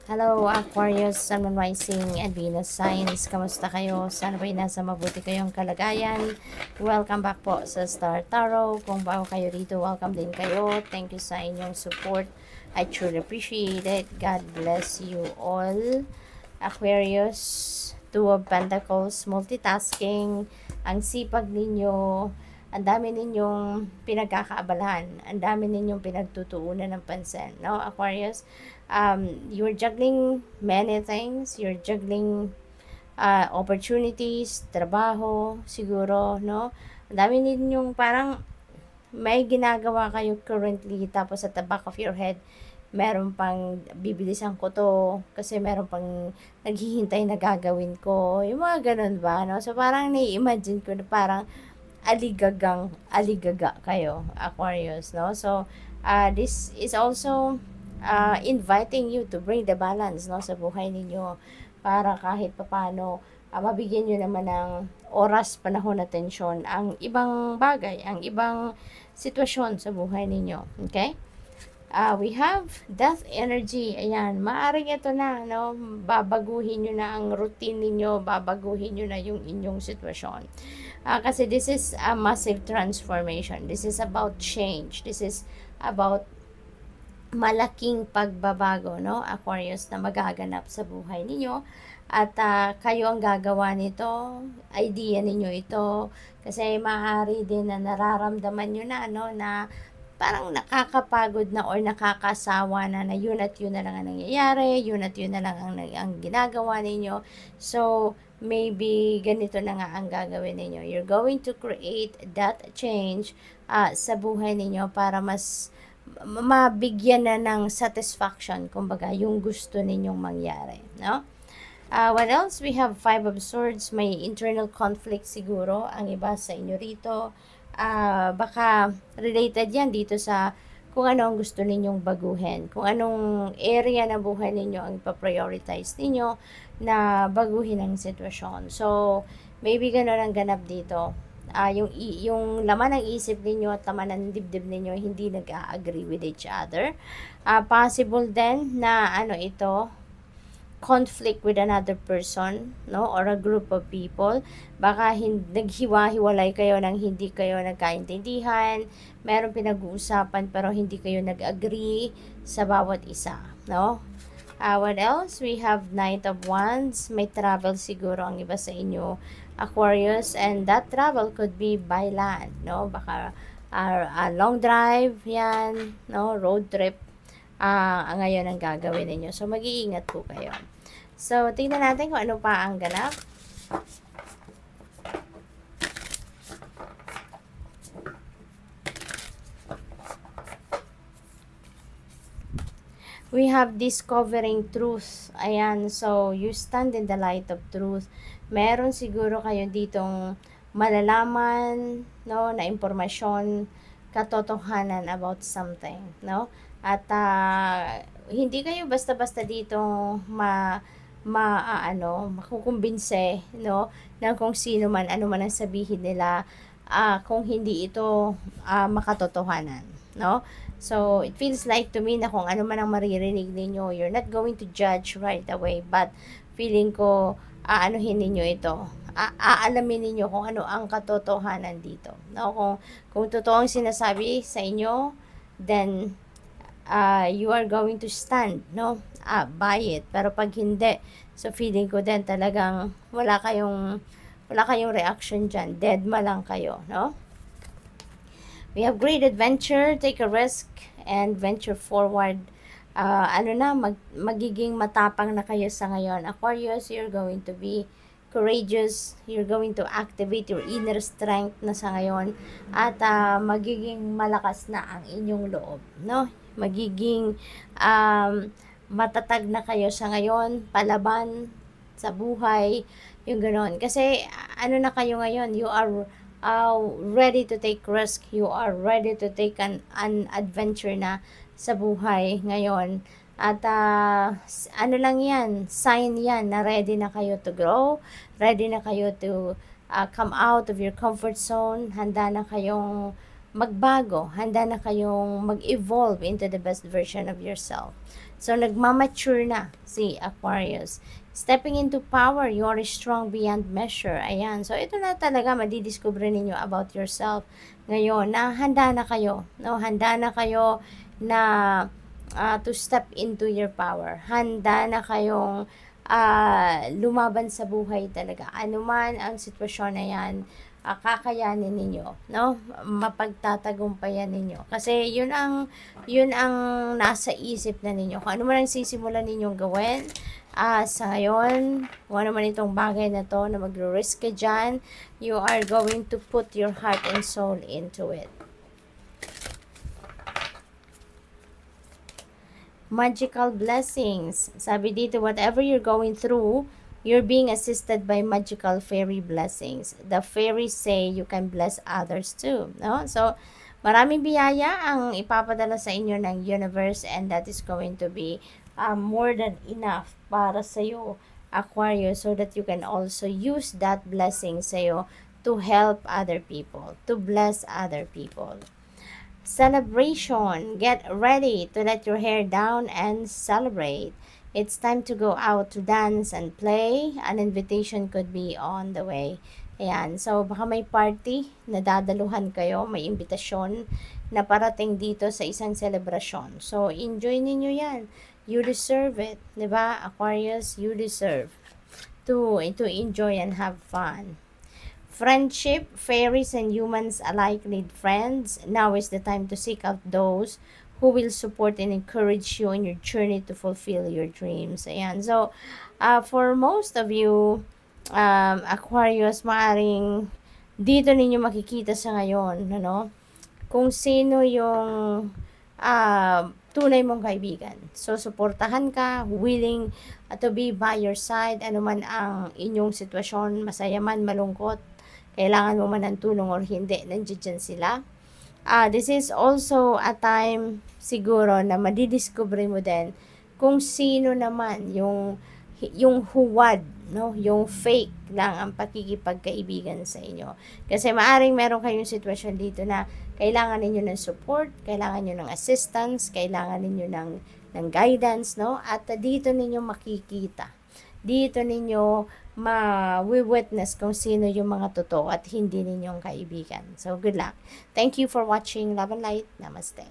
Hello, Aquarius, Sun, Moon, Rising, and Venus signs. Kamusta kayo? Sana ba'y nasa mabuti kayong kalagayan? Welcome back po sa Star Tarot. Kung bago kayo dito, welcome din kayo. Thank you sa inyong support. I truly appreciate it. God bless you all. Aquarius, Two of Pentacles, multitasking, ang sipag ninyo, ang dami ninyong pinagkakaabalahan, ang dami ninyong pinagtutuunan ng pansin, no, Aquarius? You're juggling many things, you're juggling opportunities, trabaho, siguro, no? Ang dami ninyong parang may ginagawa kayo currently, tapos at the back of your head, meron pang bibilisan ko to kasi meron pang naghihintay na gagawin ko. Yung mga ganun ba, no? So, parang nai-imagine ko na parang aligaga kayo, Aquarius, no? So, this is also inviting you to bring the balance, no, sa buhay ninyo para kahit papano mabigyan nyo naman ng oras, panahon, atensyon ang ibang bagay, ang ibang sitwasyon sa buhay ninyo. Okay? We have death energy. Ayan, maaring ito na, no? Babaguhin nyo na ang routine ninyo, babaguhin nyo na yung inyong sitwasyon. Kasi this is a massive transformation. This is about change. This is about malaking pagbabago, no, Aquarius, na magaganap sa buhay ninyo. At kayo ang gagawa nito, idea ninyo ito. Kasi maaari din na nararamdaman nyo na, no, na parang nakakapagod na or nakakasawa na yun at yun na lang ang nangyayari, yun at yun na lang ang ginagawa ninyo. So, maybe ganito na nga ang gagawin ninyo. You're going to create that change sa buhay ninyo para mas mabigyan na ng satisfaction, kumbaga, yung gusto ninyong mangyari, no? What else? We have Five of Swords. May internal conflict siguro ang iba sa inyo rito. Baka related yan dito sa kung ano ang gusto ninyong baguhin, kung anong area ng buhay ninyo ang ipaprioritize ninyo na baguhin ang sitwasyon. So, maybe gano'n ang ganap dito. Yung laman ng isip ninyo at laman ng dibdib ninyo hindi nag-agree with each other. Possible din na ito, conflict with another person, no, or a group of people. Baka naghiwa-hiwalay kayo nang hindi kayo nagkaintindihan, meron pinag-uusapan pero hindi kayo nag-agree sa bawat isa, no? What else? We have Knight of Wands. May travel siguro ang iba sa inyo, Aquarius, and that travel could be by land, no? Baka a long drive yan, no, road trip ngayon ang gagawin ninyo. So, mag-iingat po kayo. So, tingnan natin kung ano pa ang ganap. We have discovering truth. Ayan, so, you stand in the light of truth. Meron siguro kayo ditong malalaman, no, na impormasyon, katotohanan about something, no? At hindi kayo basta-basta dito makukumbinse, no, ng kung sino man, ano man ang sabihin nila, kung hindi ito makatotohanan, no? So, it feels like to me na kung ano man ang maririnig ninyo, you're not going to judge right away, but feeling ko, aanuhin ninyo ito. Aalamin ninyo kung ano ang katotohanan dito, no? Kung totoong sinasabi sa inyo, then you are going to stand, no, by it. Pero pag hindi, so feeling ko din talagang wala kayong reaction dyan, deadma lang kayo, no? We have great adventure, take a risk and venture forward. Magiging matapang na kayo sa ngayon, Aquarius. You're going to be courageous, you're going to activate your inner strength na sa ngayon, at magiging malakas na ang inyong loob, no? Magiging matatag na kayo sa ngayon, palaban sa buhay, yung gano'n. Kasi na kayo ngayon, you are ready to take risk, you are ready to take an adventure na sa buhay ngayon. At lang yan, sign yan na ready na kayo to grow, ready na kayo to come out of your comfort zone, handa na kayong magbago, handa na kayong mag-evolve into the best version of yourself. So, nagmamature na si Aquarius. Stepping into power, you are strong beyond measure. Ayan. So, ito na talaga madidiscover ninyo about yourself ngayon na handa na kayo. No? Handa na kayo na to step into your power. Handa na kayong lumaban sa buhay talaga. Ano man ang sitwasyon na yan, kakayanin ninyo, no? Mapagtatagumpayan ninyo. Kasi yun ang nasa isip na ninyo. Kung ano man ang sisimulan ninyong gawin, sa ngayon, kung ano man itong bagay na to na magre-risk ka dyan, you are going to put your heart and soul into it. Magical blessings. Sabi dito, whatever you're going through, you're being assisted by magical fairy blessings. The fairies say you can bless others too. No? So, maraming biyaya ang ipapadala sa inyo ng universe, and that is going to be more than enough para sa iyo, Aquarius, so that you can also use that blessing sa iyo to help other people, to bless other people. Celebration. Get ready to let your hair down and celebrate. It's time to go out to dance and play. An invitation could be on the way. Ayan. So, baka may party na dadaluhan kayo. May imbitasyon na parating dito sa isang selebrasyon. So, enjoy ninyo yan. You deserve it. Diba, Aquarius? You deserve to enjoy and have fun. Friendship, fairies and humans alike need friends. Now is the time to seek out those who will support and encourage you in your journey to fulfill your dreams. Ayan. So, for most of you, Aquarius, maaring dito ninyo makikita sa ngayon, ano, kung sino yung tunay mong kaibigan. So, suportahan ka, willing to be by your side, ano man ang inyong sitwasyon, masaya man, malungkot, kailangan mo man ng tulong or hindi, nandiyan sila. This is also a time siguro na madidiscover mo din kung sino naman yung huwad, no? Yung fake lang ang pakikipagkaibigan sa inyo. Kasi maaring meron kayong sitwasyon dito na kailangan ninyo ng support, kailangan niyo ng assistance, kailangan ninyo ng guidance, no? At dito ninyo makikita. Dito ninyo ma-witness kung sino yung mga totoo at hindi ninyong kaibigan. So, good luck. Thank you for watching. Love and light. Namaste.